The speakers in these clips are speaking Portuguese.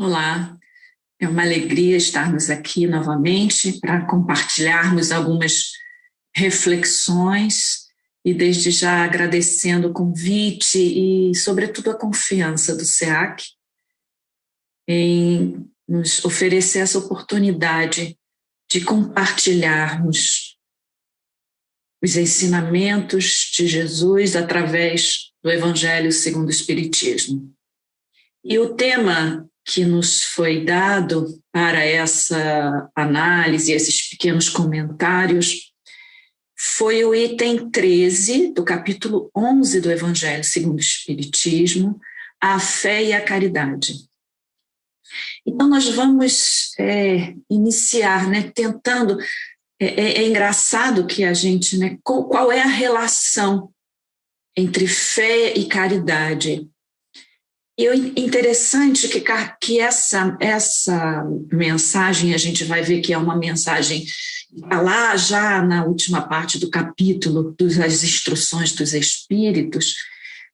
Olá, é uma alegria estarmos aqui novamente para compartilharmos algumas reflexões e desde já agradecendo o convite e, sobretudo, a confiança do SEAC em nos oferecer essa oportunidade de compartilharmos os ensinamentos de Jesus através do Evangelho segundo o Espiritismo. E o tema que nos foi dado para essa análise, esses pequenos comentários, foi o item 13 do capítulo 11 do Evangelho segundo o Espiritismo, a fé e a caridade. Então, nós vamos iniciar, tentando... É engraçado que a gente... qual é a relação entre fé e caridade? E o interessante é que essa mensagem, a gente vai ver que é uma mensagem lá já na última parte do capítulo das instruções dos Espíritos,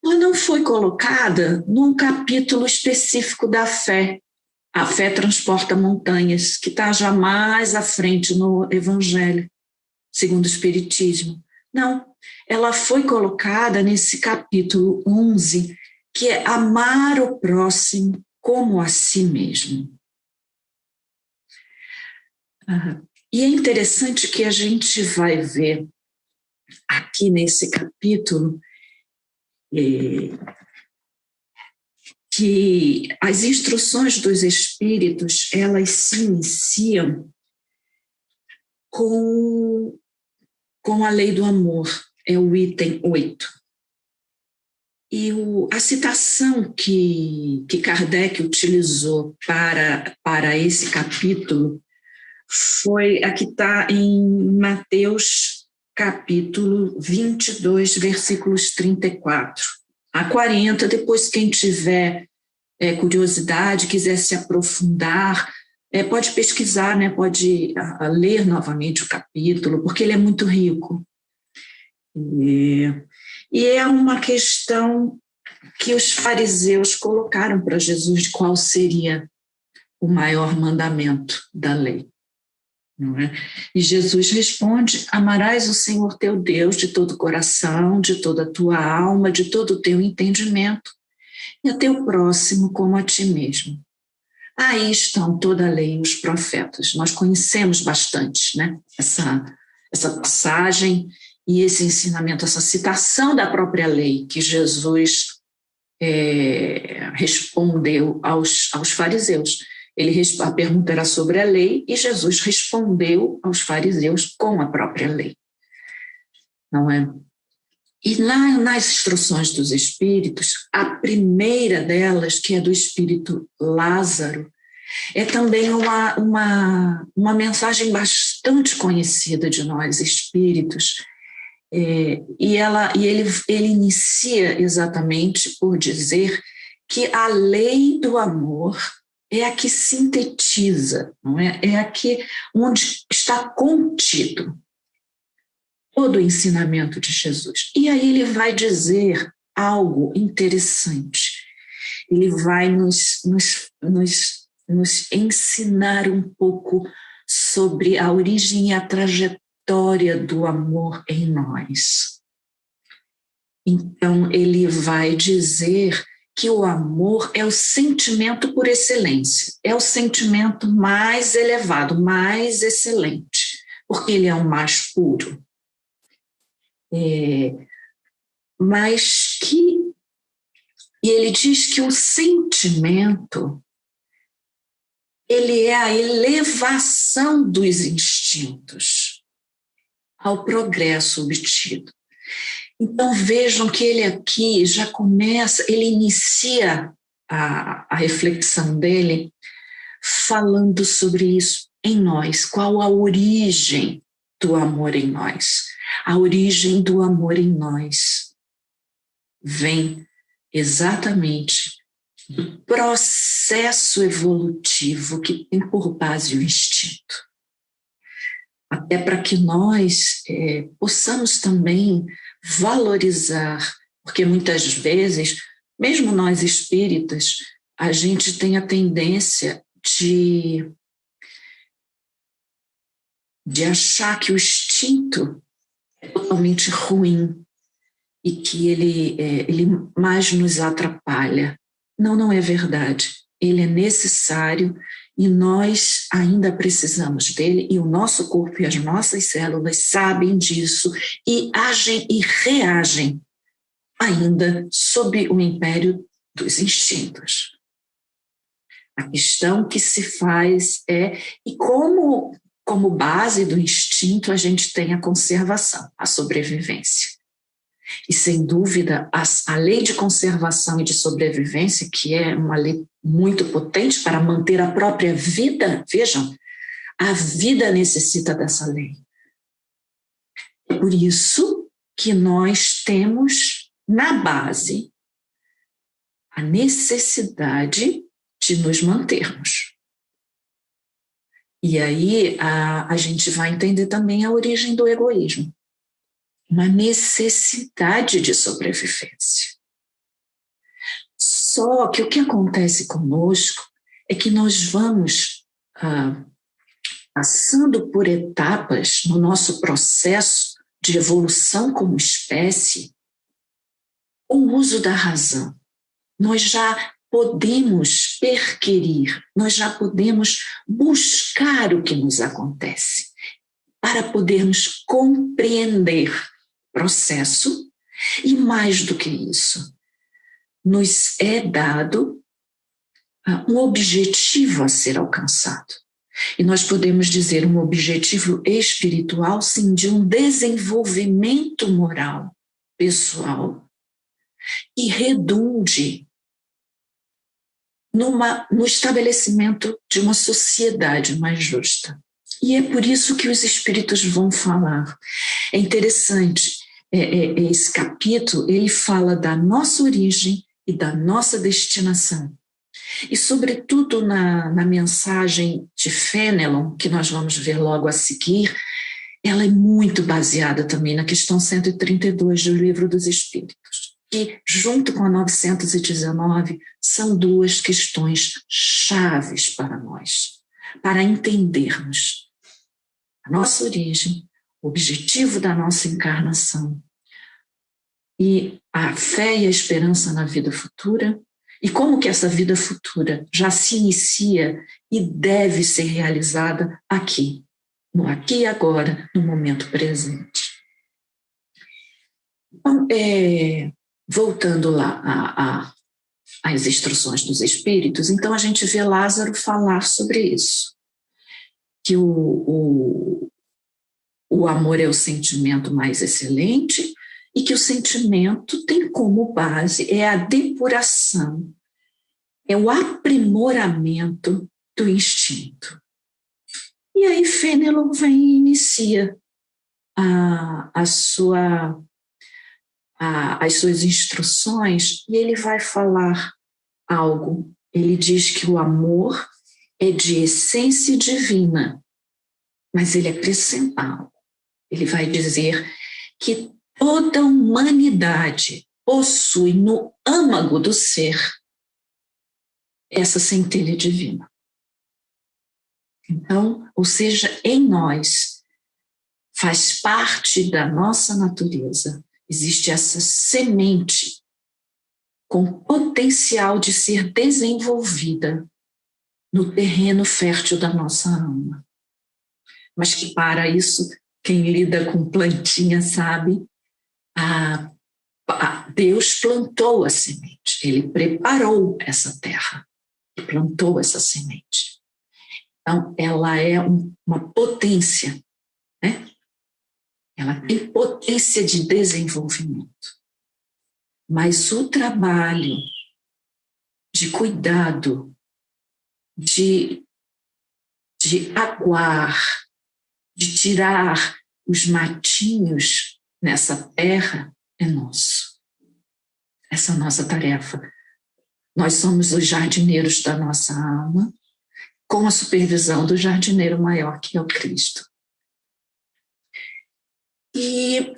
ela não foi colocada num capítulo específico da fé. A fé transporta montanhas, que está já mais à frente no Evangelho, segundo o Espiritismo. Não, ela foi colocada nesse capítulo 11, que é amar o próximo como a si mesmo. E é interessante que a gente vai ver aqui nesse capítulo que as instruções dos Espíritos, elas se iniciam com a lei do amor, é o item 8. E a citação que Kardec utilizou para esse capítulo foi a que está em Mateus capítulo 22, versículos 34 a 40. Depois, quem tiver curiosidade, quiser se aprofundar, pode pesquisar, pode ler novamente o capítulo, porque ele é muito rico. E é uma questão que os fariseus colocaram para Jesus de qual seria o maior mandamento da lei. Não é? E Jesus responde: amarás o Senhor teu Deus de todo o coração, de toda a tua alma, de todo o teu entendimento, e a teu próximo como a ti mesmo. Aí estão toda a lei e os profetas. Nós conhecemos bastante, essa passagem e esse ensinamento, essa citação da própria lei que Jesus respondeu aos fariseus. A pergunta era sobre a lei e Jesus respondeu aos fariseus com a própria lei. Não é? E nas instruções dos Espíritos, a primeira delas, que é do Espírito Lázaro, é também uma mensagem bastante conhecida de nós, espíritos, e ele inicia exatamente por dizer que a lei do amor é a que sintetiza, não é? É a que, onde está contido todo o ensinamento de Jesus. E aí ele vai dizer algo interessante. Ele vai nos ensinar um pouco sobre a origem e a trajetória do amor em nós. Então, ele vai dizer que o amor é o sentimento por excelência, é o sentimento mais elevado, mais excelente, porque ele é o mais puro. E ele diz que o sentimento ele é a elevação dos instintos ao progresso obtido. Então vejam que ele aqui já começa, ele inicia a reflexão dele falando sobre isso em nós, qual a origem do amor em nós. A origem do amor em nós vem exatamente do processo evolutivo que tem por base o instinto. Até para que nós possamos também valorizar, porque muitas vezes, mesmo nós espíritas, a gente tem a tendência de achar que o instinto é totalmente ruim e que ele mais nos atrapalha. Não, não é verdade. Ele é necessário e nós ainda precisamos dele, e o nosso corpo e as nossas células sabem disso e agem e reagem ainda sob o império dos instintos. A questão que se faz e como base do instinto, a gente tem a conservação, a sobrevivência. E, sem dúvida, a lei de conservação e de sobrevivência, que é uma lei muito potente para manter a própria vida, vejam, a vida necessita dessa lei. É por isso que nós temos, na base, a necessidade de nos mantermos. E aí a gente vai entender também a origem do egoísmo. Uma necessidade de sobrevivência. Só que o que acontece conosco é que nós vamos passando por etapas no nosso processo de evolução como espécie com o uso da razão. Nós já podemos perquirir, nós já podemos buscar o que nos acontece para podermos compreender o processo e, mais do que isso, nos é dado um objetivo a ser alcançado. E nós podemos dizer um objetivo espiritual, sim, de um desenvolvimento moral, pessoal, que redunde no estabelecimento de uma sociedade mais justa. E é por isso que os espíritos vão falar. É interessante, esse capítulo, ele fala da nossa origem e da nossa destinação. E, sobretudo, na mensagem de Fénelon, que nós vamos ver logo a seguir, ela é muito baseada também na questão 132 do Livro dos Espíritos, que, junto com a 919, são duas questões chaves para nós, para entendermos a nossa origem, o objetivo da nossa encarnação e a fé e a esperança na vida futura, e como que essa vida futura já se inicia e deve ser realizada aqui, no aqui e agora, no momento presente. Então, voltando lá às instruções dos espíritos, então a gente vê Lázaro falar sobre isso, que o amor é o sentimento mais excelente e que o sentimento tem como base a depuração, é o aprimoramento do instinto. E aí Fénelon vem e inicia as suas instruções e ele vai falar algo. Ele diz que o amor é de essência divina, mas ele acrescenta algo. Ele vai dizer que toda a humanidade possui no âmago do ser essa centelha divina. Então, ou seja, em nós, faz parte da nossa natureza, existe essa semente com potencial de ser desenvolvida no terreno fértil da nossa alma. Mas que para isso, quem lida com plantinha sabe, Deus plantou a semente, ele preparou essa terra e plantou essa semente. Então, ela é uma potência, né? Ela tem potência de desenvolvimento. Mas o trabalho de cuidado, de aguar, de tirar os matinhos nessa terra é nosso. Essa é a nossa tarefa. Nós somos os jardineiros da nossa alma, com a supervisão do jardineiro maior, que é o Cristo. E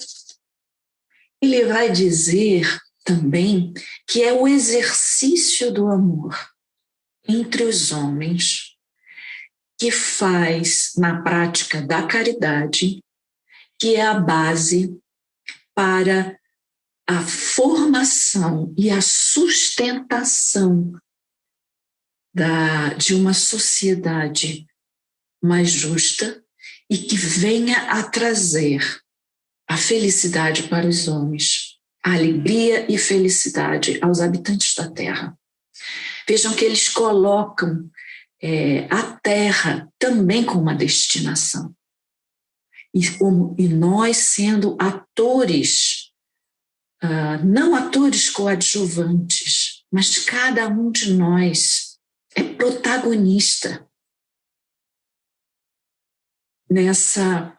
ele vai dizer também que é o exercício do amor. entre os homens que faz na prática da caridade, que é a base para a formação e a sustentação de uma sociedade mais justa e que venha a trazer a felicidade para os homens, a alegria e felicidade aos habitantes da Terra. Vejam que eles colocam a Terra também como uma destinação. E nós sendo atores, não atores coadjuvantes, mas cada um de nós é protagonista nessa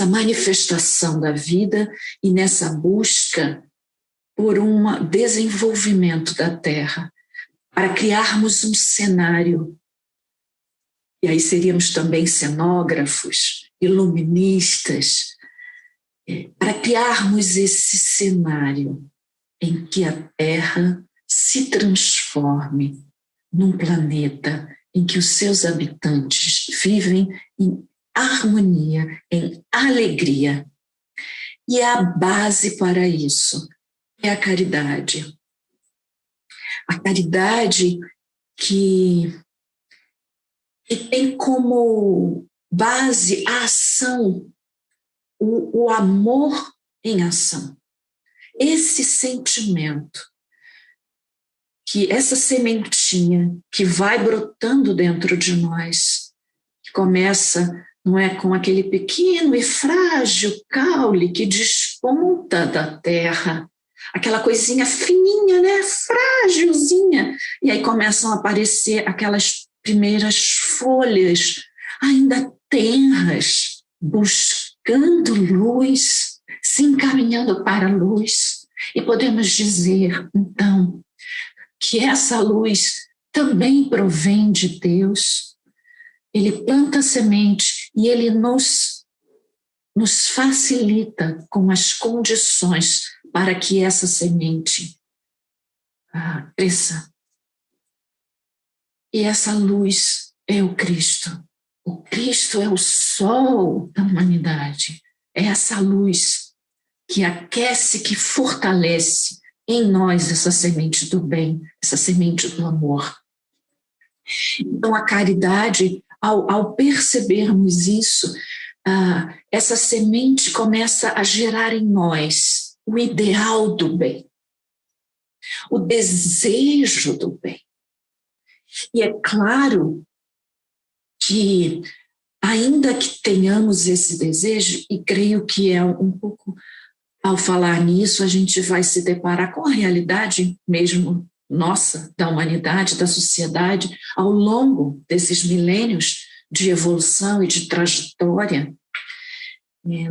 manifestação da vida e nessa busca por um desenvolvimento da Terra, para criarmos um cenário. E aí seríamos também cenógrafos, iluministas, para criarmos esse cenário em que a Terra se transforme num planeta em que os seus habitantes vivem em harmonia, em alegria. E a base para isso é a caridade. A caridade que tem como base a ação, o amor em ação. Esse sentimento, que essa sementinha que vai brotando dentro de nós, que começa, não é, com aquele pequeno e frágil caule que desponta da terra, aquela coisinha fininha, né, frágilzinha, e aí começam a aparecer aquelas primeiras folhas, ainda tenras, buscando luz, se encaminhando para a luz. E podemos dizer, então, que essa luz também provém de Deus. Ele planta a semente e ele nos facilita com as condições para que essa semente cresça. E essa luz é o Cristo. O Cristo é o sol da humanidade. É essa luz que aquece, que fortalece em nós essa semente do bem, essa semente do amor. Então, a caridade, ao percebermos isso, essa semente começa a gerar em nós o ideal do bem, o desejo do bem. E é claro que, ainda que tenhamos esse desejo, e creio que é um pouco, ao falar nisso, a gente vai se deparar com a realidade mesmo nossa, da humanidade, da sociedade, ao longo desses milênios de evolução e de trajetória.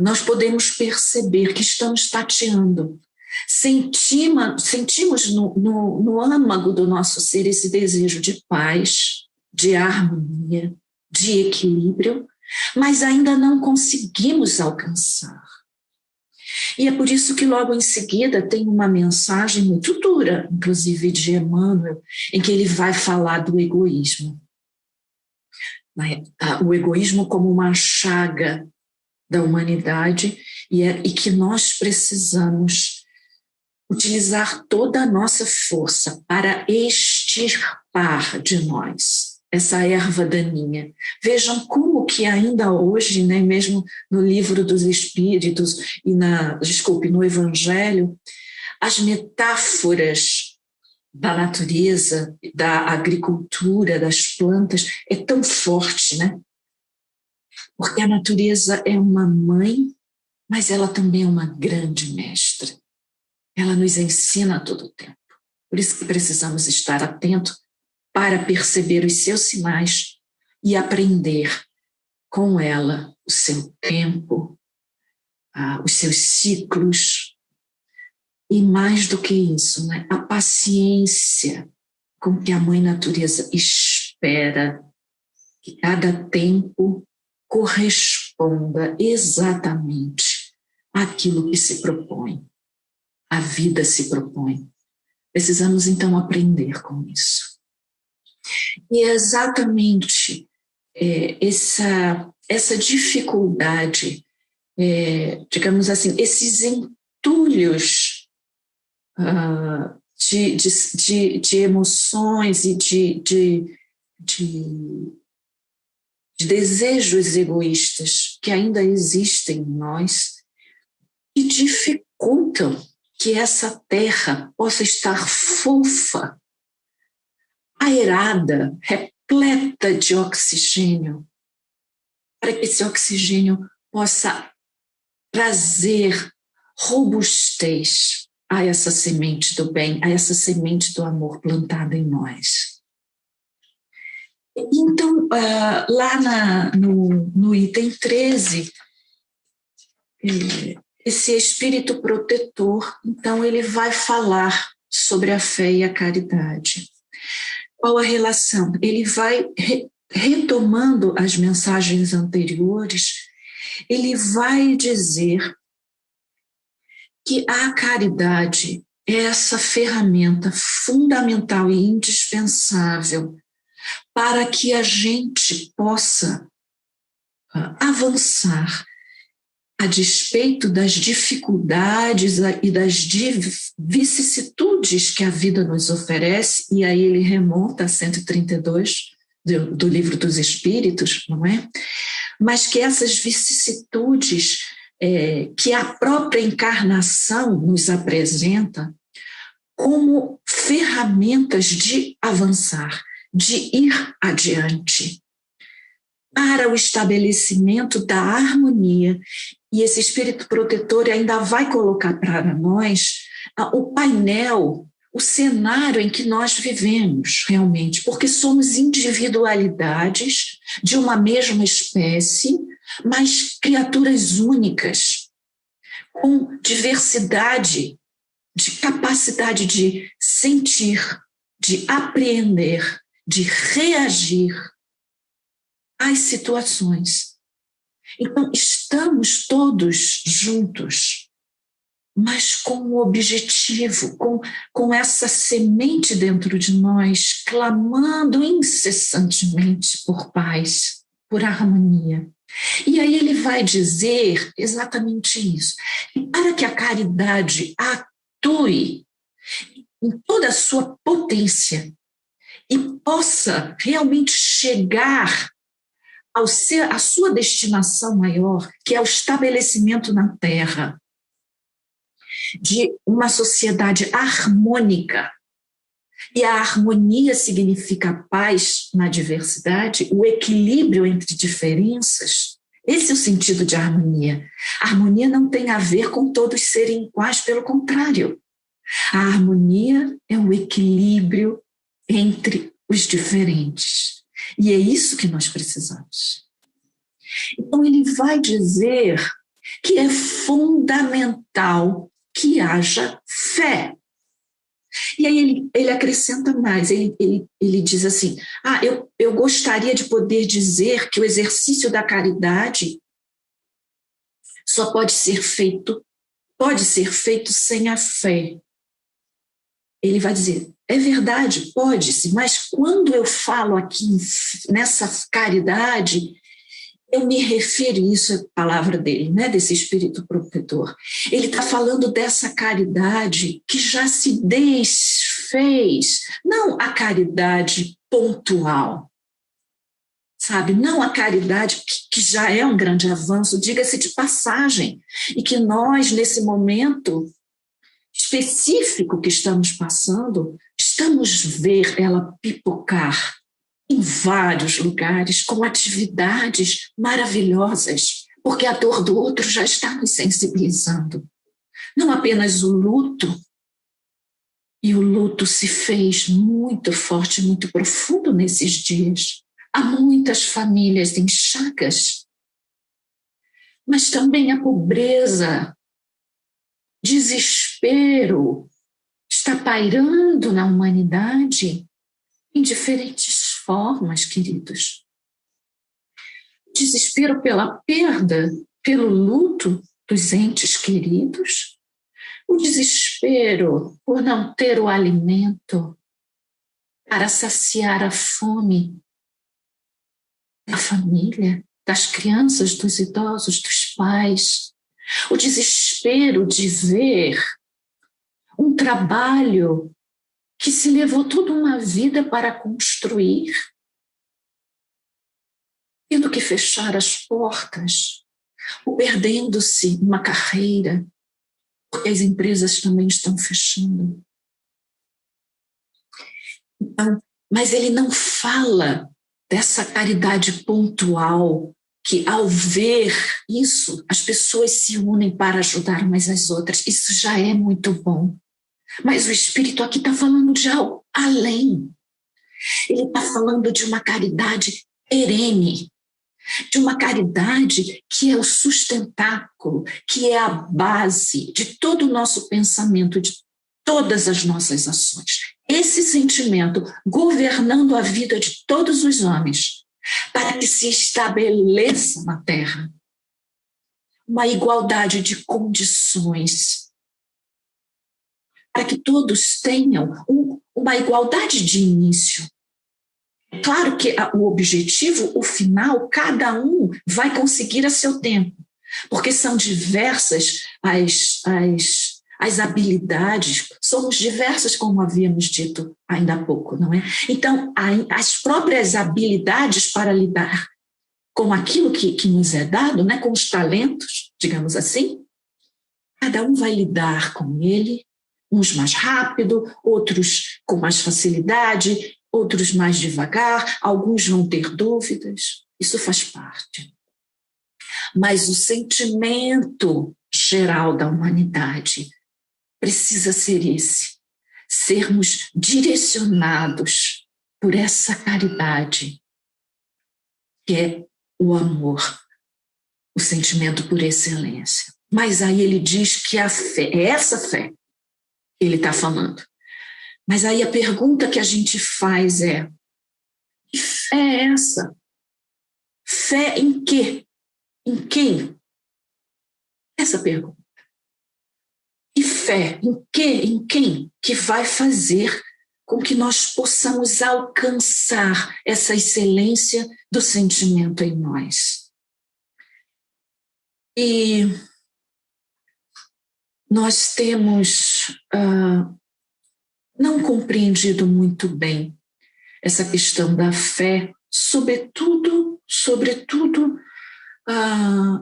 Nós podemos perceber que estamos tateando. Sentimos no âmago do nosso ser esse desejo de paz, de harmonia, de equilíbrio, mas ainda não conseguimos alcançar. E é por isso que logo em seguida tem uma mensagem muito dura, inclusive de Emmanuel, em que ele vai falar do egoísmo. O egoísmo como uma chaga da humanidade e que nós precisamos utilizar toda a nossa força para extirpar de nós essa erva daninha. Vejam como que ainda hoje, né, mesmo no Livro dos Espíritos e no Evangelho, as metáforas da natureza, da agricultura, das plantas, é tão forte, né? Porque a natureza é uma mãe, mas ela também é uma grande mestra. Ela nos ensina a todo o tempo. Por isso que precisamos estar atentos para perceber os seus sinais e aprender com ela o seu tempo, os seus ciclos. E mais do que isso, né? A paciência com que a Mãe Natureza espera que cada tempo corresponda exatamente àquilo que se propõe. A vida se propõe. Precisamos, então, aprender com isso. E é exatamente essa dificuldade, digamos assim, esses entulhos de emoções e de desejos egoístas que ainda existem em nós e dificultam que essa terra possa estar fofa, aerada, repleta de oxigênio, para que esse oxigênio possa trazer robustez a essa semente do bem, a essa semente do amor plantada em nós. Então, lá no item 13, esse espírito protetor, então, ele vai falar sobre a fé e a caridade. Qual a relação? Ele vai retomando as mensagens anteriores, ele vai dizer que a caridade é essa ferramenta fundamental e indispensável para que a gente possa avançar a despeito das dificuldades e das vicissitudes que a vida nos oferece, e aí ele remonta a 132 do Livro dos Espíritos, não é? Mas que essas vicissitudes que a própria encarnação nos apresenta como ferramentas de avançar, de ir adiante, para o estabelecimento da harmonia. E esse espírito protetor ainda vai colocar para nós o painel, o cenário em que nós vivemos realmente, porque somos individualidades de uma mesma espécie, mas criaturas únicas, com diversidade de capacidade de sentir, de apreender, de reagir às situações. Então, estamos todos juntos, mas com um objetivo, com essa semente dentro de nós, clamando incessantemente por paz, por harmonia. E aí ele vai dizer exatamente isso. E para que a caridade atue em toda a sua potência e possa realmente chegar à sua destinação maior, que é o estabelecimento na Terra de uma sociedade harmônica. E a harmonia significa paz na diversidade, o equilíbrio entre diferenças. Esse é o sentido de harmonia. A harmonia não tem a ver com todos serem iguais, pelo contrário. A harmonia é o equilíbrio entre os diferentes. E é isso que nós precisamos. Então, ele vai dizer que é fundamental que haja fé. E aí ele acrescenta mais, ele diz assim, eu gostaria de poder dizer que o exercício da caridade só pode ser feito sem a fé. Ele vai dizer, é verdade, pode-se, mas quando eu falo aqui nessa caridade, eu me refiro, isso é a palavra dele, né, desse espírito protetor. Ele está falando dessa caridade que já se desfez, não a caridade pontual, sabe? Não a caridade que já é um grande avanço, diga-se de passagem, e que nós, nesse momento específico que estamos passando, estamos ver ela pipocar em vários lugares com atividades maravilhosas, porque a dor do outro já está nos sensibilizando. Não apenas o luto, e o luto se fez muito forte, muito profundo nesses dias. Há muitas famílias em chagas, mas também a pobreza, desespero está pairando na humanidade em diferentes formas, queridos. Desespero pela perda, pelo luto dos entes queridos, o desespero por não ter o alimento, para saciar a fome da família, das crianças, dos idosos, dos pais. O desespero de ver um trabalho que se levou toda uma vida para construir, tendo que fechar as portas, ou perdendo-se uma carreira, porque as empresas também estão fechando. Então, mas ele não fala dessa caridade pontual, que ao ver isso, as pessoas se unem para ajudar umas às outras. Isso já é muito bom. Mas o Espírito aqui está falando de algo além. Ele está falando de uma caridade perene, de uma caridade que é o sustentáculo, que é a base de todo o nosso pensamento, de todas as nossas ações. Esse sentimento governando a vida de todos os homens, para que se estabeleça na Terra uma igualdade de condições, para que todos tenham uma igualdade de início. Claro que o objetivo, o final, cada um vai conseguir a seu tempo, porque são diversas as habilidades, somos diversas, como havíamos dito ainda há pouco, não é? Então, as próprias habilidades para lidar com aquilo que nos é dado, né, com os talentos, digamos assim, cada um vai lidar com ele, uns mais rápido, outros com mais facilidade, outros mais devagar, alguns vão ter dúvidas, isso faz parte. Mas o sentimento geral da humanidade precisa ser esse, sermos direcionados por essa caridade, que é o amor, o sentimento por excelência. Mas aí ele diz que a fé, é essa fé que ele está falando. Mas aí a pergunta que a gente faz é: que fé é essa? Fé em quê? Em quem? Essa pergunta. E fé em quê? Em quem? Que vai fazer com que nós possamos alcançar essa excelência do sentimento em nós. E nós temos não compreendido muito bem essa questão da fé, sobretudo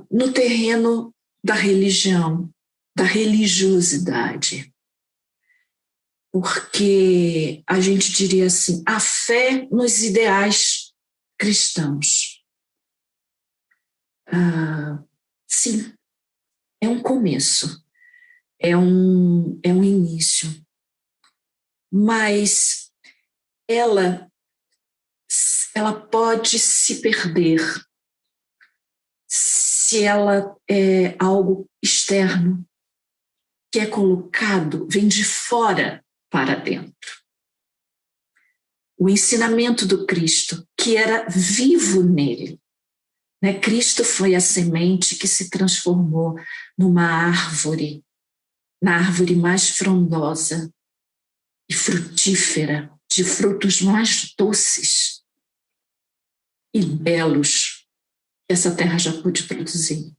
no terreno da religião, da religiosidade. Porque a gente diria assim, a fé nos ideais cristãos. Sim, é um começo, é um início, mas ela pode se perder se ela é algo externo, que é colocado, vem de fora para dentro. O ensinamento do Cristo, que era vivo nele. Né? Cristo foi a semente que se transformou numa árvore, na árvore mais frondosa e frutífera, de frutos mais doces e belos que essa terra já pôde produzir,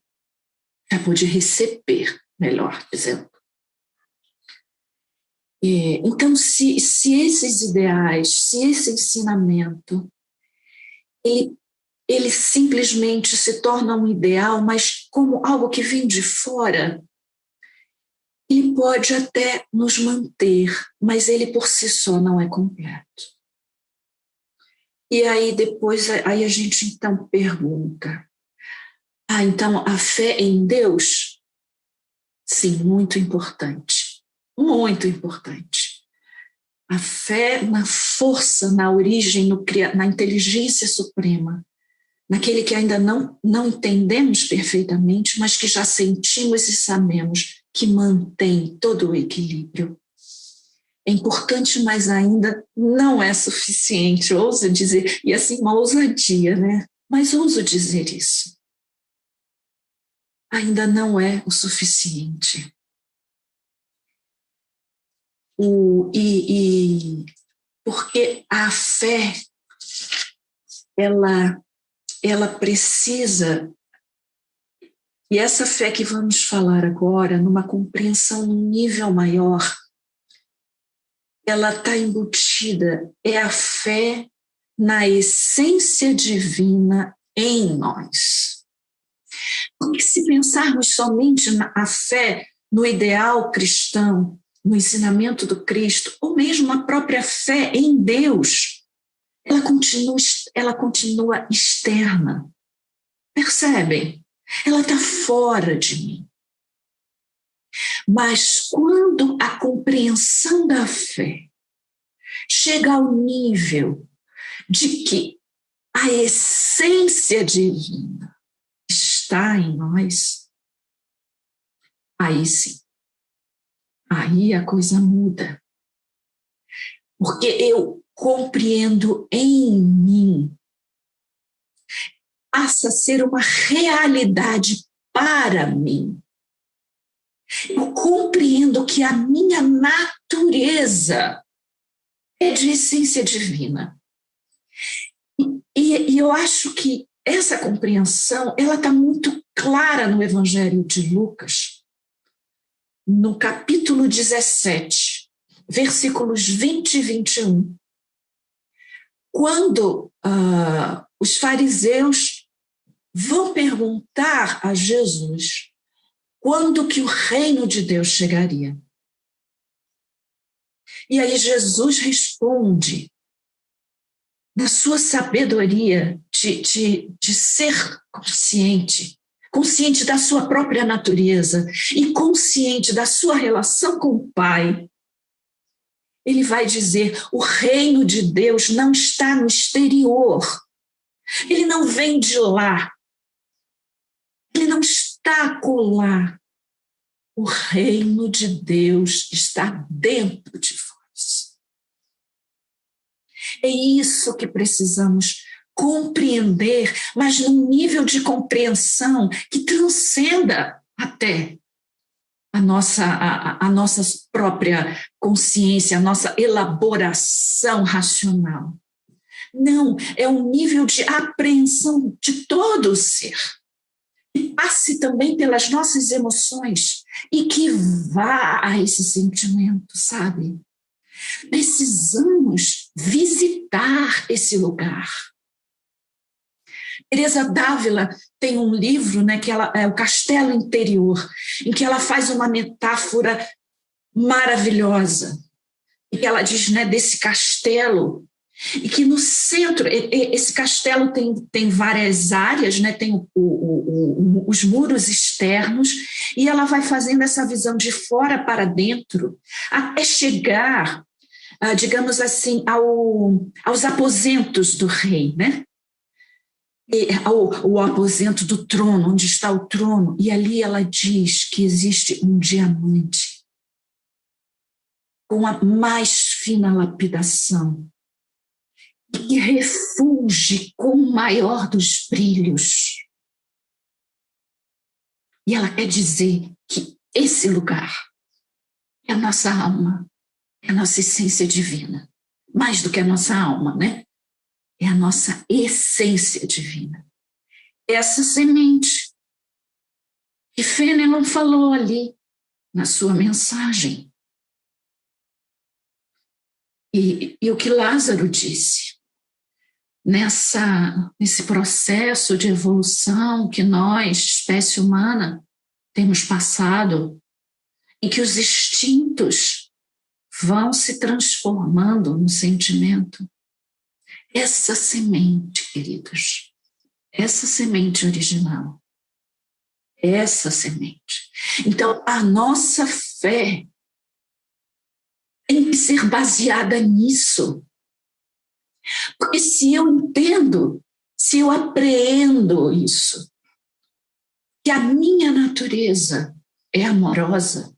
já pôde receber, melhor dizendo. Então, se esses ideais, se esse ensinamento, ele simplesmente se torna um ideal, mas como algo que vem de fora, ele pode até nos manter, mas ele por si só não é completo. E aí depois a gente então pergunta, então a fé em Deus? Sim, muito importante, muito importante. A fé na força, na origem, na inteligência suprema, naquele que ainda não entendemos perfeitamente, mas que já sentimos e sabemos que mantém todo o equilíbrio. É importante, mas ainda não é suficiente, ouso dizer, e assim uma ousadia, né? Mas ouso dizer isso. Ainda não é o suficiente. Porque a fé, ela precisa, e essa fé que vamos falar agora, numa compreensão num nível maior, ela está embutida, é a fé na essência divina em nós. Porque se pensarmos somente na fé no ideal cristão, no ensinamento do Cristo, ou mesmo a própria fé em Deus, ela continua externa. Percebem? Ela está fora de mim. Mas quando a compreensão da fé chega ao nível de que a essência divina está em nós, aí sim, aí a coisa muda. Porque eu compreendo em mim, passa a ser uma realidade para mim. Eu compreendo que a minha natureza é de essência divina. E eu acho que essa compreensão, ela está muito clara no Evangelho de Lucas, no capítulo 17, versículos 20 e 21. Quando os fariseus vão perguntar a Jesus quando que o reino de Deus chegaria. E aí Jesus responde, na sua sabedoria de ser consciente da sua própria natureza e consciente da sua relação com o Pai, ele vai dizer, o reino de Deus não está no exterior, ele não vem de lá, ele não está acolá. O reino de Deus está dentro de vós. É isso que precisamos compreender, mas num nível de compreensão que transcenda até a nossa própria consciência, a nossa elaboração racional. Não, é um nível de apreensão de todo o ser. Que passe também pelas nossas emoções e que vá a esse sentimento, sabe? Precisamos visitar esse lugar. Teresa d'Ávila tem um livro, né, que é o Castelo Interior, em que ela faz uma metáfora maravilhosa, e que ela diz, né, desse castelo, e que no centro, esse castelo tem várias áreas, né, tem os muros externos, e ela vai fazendo essa visão de fora para dentro, até chegar, digamos assim, aos aposentos do rei, né? O aposento do trono, onde está o trono, e ali ela diz que existe um diamante com a mais fina lapidação, que refulge com o maior dos brilhos. E ela quer dizer que esse lugar é a nossa alma, é a nossa essência divina. Mais do que a nossa alma, né? É a nossa essência divina. Essa semente que Fenelon falou ali na sua mensagem. E o que Lázaro disse. Nesse processo de evolução que nós, espécie humana, temos passado, em que os instintos vão se transformando no sentimento. Essa semente, queridos, essa semente original, essa semente. Então, a nossa fé tem que ser baseada nisso. Porque se eu entendo, se eu apreendo isso, que a minha natureza é amorosa,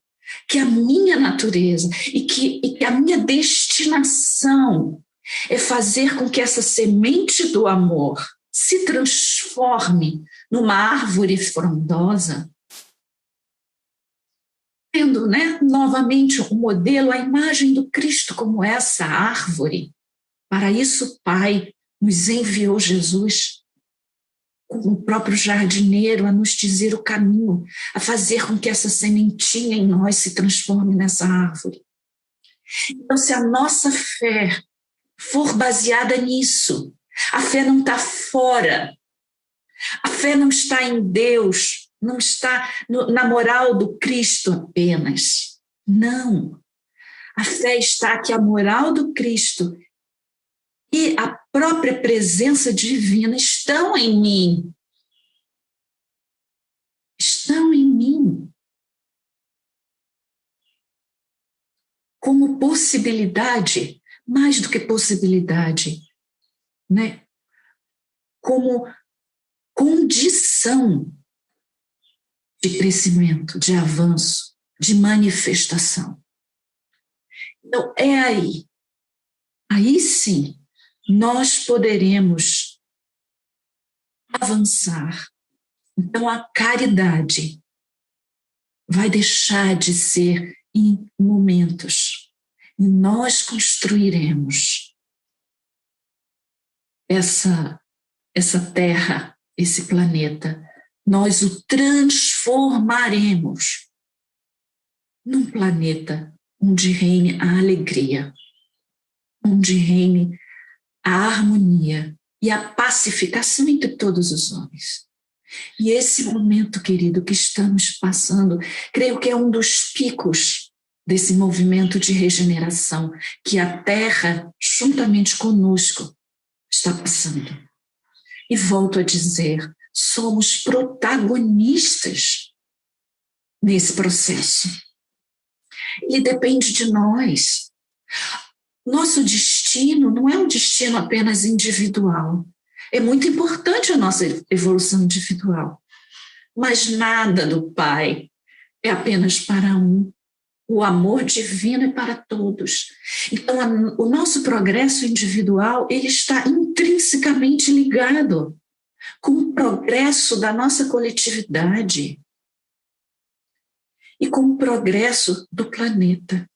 que a minha natureza e que a minha destinação é fazer com que essa semente do amor se transforme numa árvore frondosa, tendo, né, novamente o modelo, a imagem do Cristo como essa árvore, Para isso, o Pai nos enviou Jesus, como o próprio jardineiro, a nos dizer o caminho, a fazer com que essa sementinha em nós se transforme nessa árvore. Então, se a nossa fé for baseada nisso, a fé não está fora, a fé não está em Deus, não está na moral do Cristo apenas. Não. A fé está que a moral do Cristo e a própria presença divina estão em mim. Estão em mim. Como possibilidade, mais do que possibilidade, né? Como condição de crescimento, de avanço, de manifestação. Então, é aí sim, nós poderemos avançar. Então, a caridade vai deixar de ser em momentos, e nós construiremos essa terra, esse planeta, nós o transformaremos num planeta onde reine a alegria, onde reine a harmonia e a pacificação entre todos os homens. E esse momento, querido, que estamos passando, creio que é um dos picos desse movimento de regeneração que a Terra, juntamente conosco, está passando. E volto a dizer, somos protagonistas nesse processo. Ele depende de nós. Nosso destino não é um destino apenas individual. É muito importante a nossa evolução individual. Mas nada do Pai é apenas para um. O amor divino é para todos. Então, o nosso progresso individual, ele está intrinsecamente ligado com o progresso da nossa coletividade e com o progresso do planeta.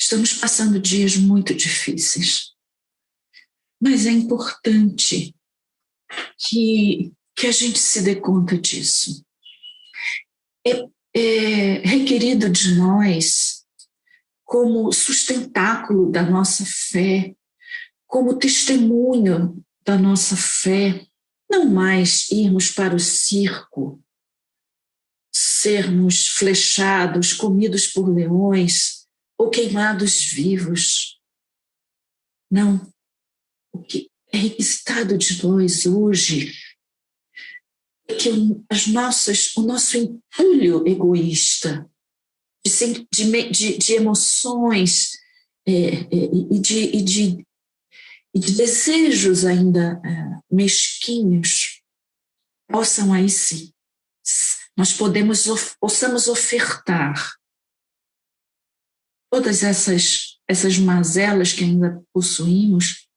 Estamos passando dias muito difíceis, mas é importante que a gente se dê conta disso. É requerido de nós, como sustentáculo da nossa fé, como testemunho da nossa fé, não mais irmos para o circo, sermos flechados, comidos por leões ou queimados vivos. Não. O que é requisitado de nós hoje é que o nosso entulho egoísta de emoções e de desejos ainda mesquinhos possam aí sim, nós possamos ofertar todas essas mazelas que ainda possuímos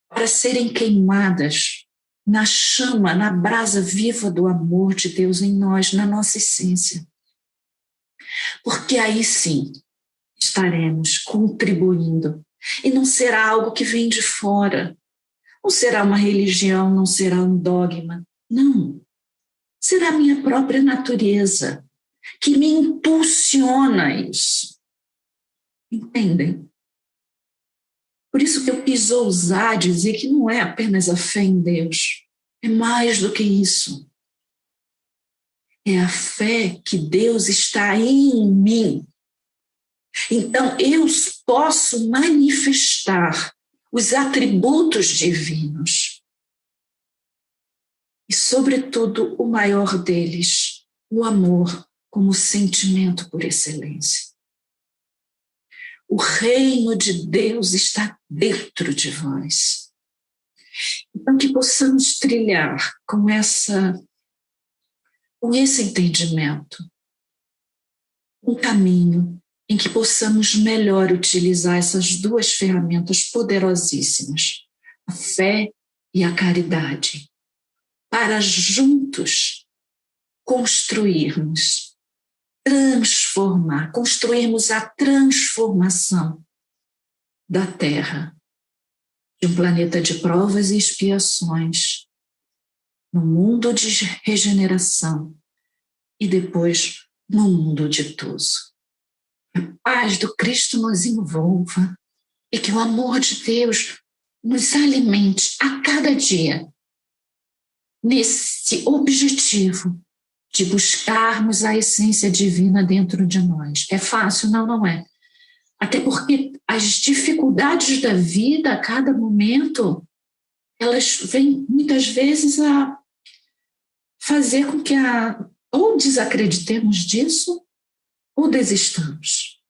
para serem queimadas na chama, na brasa viva do amor de Deus em nós, na nossa essência. Porque aí sim estaremos contribuindo. E não será algo que vem de fora. Não será uma religião, não será um dogma. Não. Será a minha própria natureza que me impulsiona a isso. Entendem? Por isso que eu quis ousar dizer que não é apenas a fé em Deus. É mais do que isso. É a fé que Deus está em mim. Então, eu posso manifestar os atributos divinos. E, sobretudo, o maior deles, o amor como sentimento por excelência. O reino de Deus está dentro de vós. Então, que possamos trilhar com esse entendimento um caminho em que possamos melhor utilizar essas duas ferramentas poderosíssimas, a fé e a caridade, para juntos construirmos a transformação da Terra, de um planeta de provas e expiações, no mundo de regeneração e depois no mundo ditoso. Que a paz do Cristo nos envolva e que o amor de Deus nos alimente a cada dia nesse objetivo de buscarmos a essência divina dentro de nós. É fácil? Não, não é. Até porque as dificuldades da vida a cada momento, elas vêm muitas vezes a fazer com que ou desacreditemos disso ou desistamos.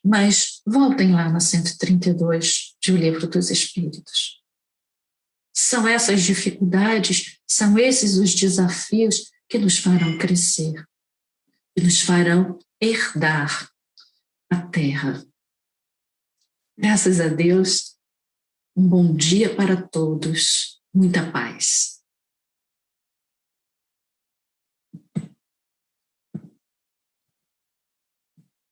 Mas voltem lá na 132 de O Livro dos Espíritos. São essas dificuldades, são esses os desafios que nos farão crescer, que nos farão herdar a Terra. Graças a Deus, um bom dia para todos, muita paz.